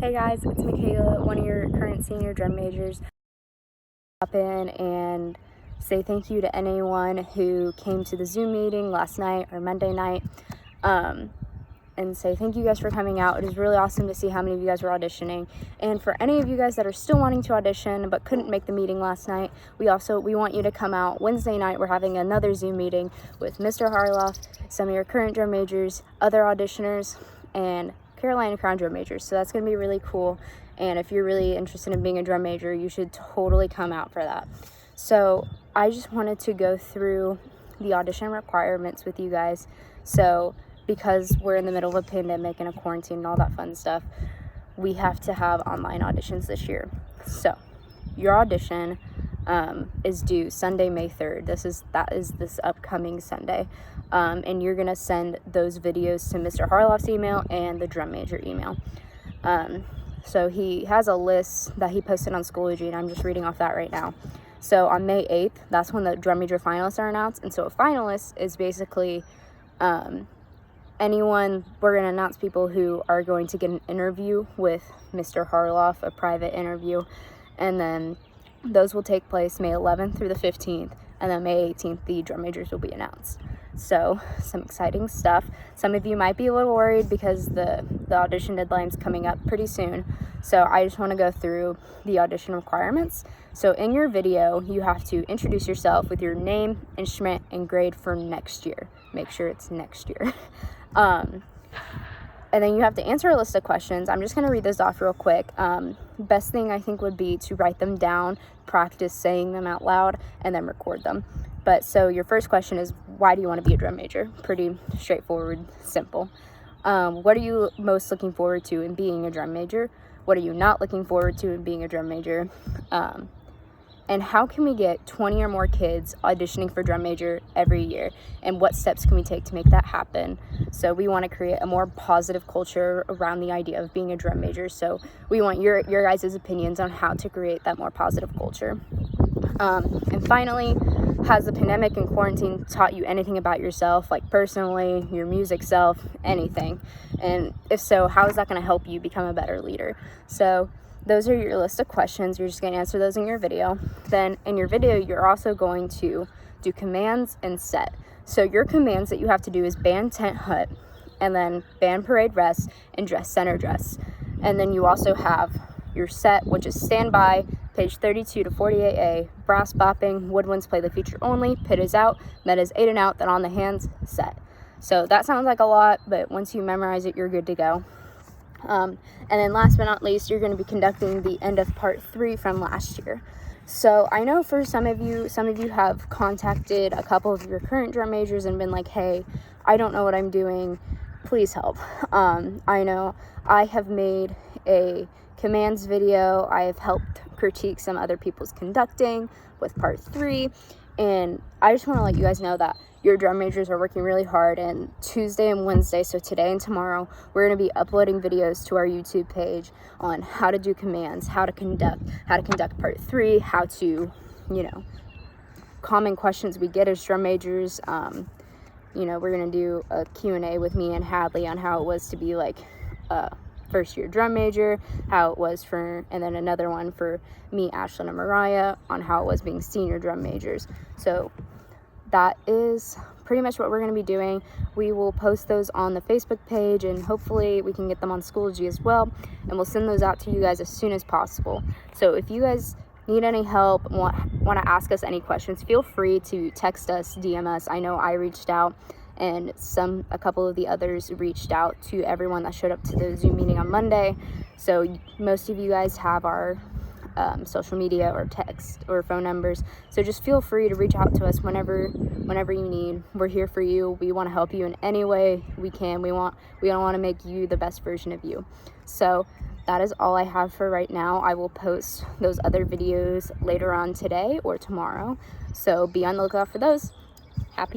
Hey guys, it's Michaela, one of your current senior drum majors. Hop in and say thank you to anyone who came to the Zoom meeting last night or Monday night, and say thank you guys for coming out. It is really awesome to see how many of you guys were auditioning. And for any of you guys that are still wanting to audition but couldn't make the meeting last night, we want you to come out Wednesday night. We're having another Zoom meeting with Mr. Harloff, some of your current drum majors, other auditioners, and Carolina Crown drum majors. So that's going to be really cool, and if you're really interested in being a drum major, you should totally come out for that. So I just wanted to go through the audition requirements with you guys. So because we're in the middle of a pandemic and a quarantine and all that fun stuff, we have to have online auditions this year. So your audition is due Sunday, May 3rd. That is this upcoming Sunday. And you're gonna send those videos to Mr. Harloff's email and the drum major email. So he has a list that he posted on Schoology, and I'm just reading off that right now. So on May 8th, that's when the drum major finalists are announced. And so a finalist is basically anyone. We're gonna announce people who are going to get an interview with Mr. Harloff, a private interview, and then those will take place May 11th through the 15th, and then May 18th the drum majors will be announced. So some exciting stuff. Some of you might be a little worried because the audition deadline's coming up pretty soon. So I just want to go through the audition requirements. So in your video, you have to introduce yourself with your name, instrument, and grade for next year. Make sure it's next year. And then you have to answer a list of questions. I'm just going to read those off real quick. Best thing I think would be to write them down, practice saying them out loud, and then record them. But so your first question is, why do you want to be a drum major? Pretty straightforward, simple. What are you most looking forward to in being a drum major? What are you not looking forward to in being a drum major? And how can we get 20 or more kids auditioning for drum major every year? And what steps can we take to make that happen? So we want to create a more positive culture around the idea of being a drum major. So we want your guys' opinions on how to create that more positive culture. And finally, has the pandemic and quarantine taught you anything about yourself, like personally, your music self, anything? And if so, how is that going to help you become a better leader? So those are your list of questions. You're just going to answer those in your video. Then in your video, you're also going to do commands and set. So your commands that you have to do is band tent hut, and then band parade rest, and dress center dress. And then you also have your set, which is standby, page 32 to 48A, brass bopping, woodwinds play the feature only, pit is out, metas 8 and out, then on the hands, set. So that sounds like a lot, but once you memorize it, you're good to go. And then last but not least, you're going to be conducting the end of part 3 from last year. So I know for some of you have contacted a couple of your current drum majors and been like, hey, I don't know what I'm doing, please help. I know I have made a commands video. I have helped critique some other people's conducting with part 3, and I just want to let you guys know that your drum majors are working really hard, and Tuesday and Wednesday, so today and tomorrow, we're going to be uploading videos to our YouTube page on how to do commands, how to conduct part 3, how to, common questions we get as drum majors. We're going to do a Q&A with me and Hadley on how it was to be like first year drum major, how it was and then another one for me, Ashlyn, and Mariah on how it was being senior drum majors. So that is pretty much what we're going to be doing. We will post those on the Facebook page, and hopefully we can get them on Schoology as well, and we'll send those out to you guys as soon as possible. So if you guys need any help, want to ask us any questions, feel free to text us, DM us. I know I reached out, and a couple of the others reached out to everyone that showed up to the Zoom meeting on Monday. So most of you guys have our social media or text or phone numbers. So just feel free to reach out to us whenever you need. We're here for you. We want to help you in any way we can. We don't want to make you the best version of you. So that is all I have for right now. I will post those other videos later on today or tomorrow. So be on the lookout for those. Happy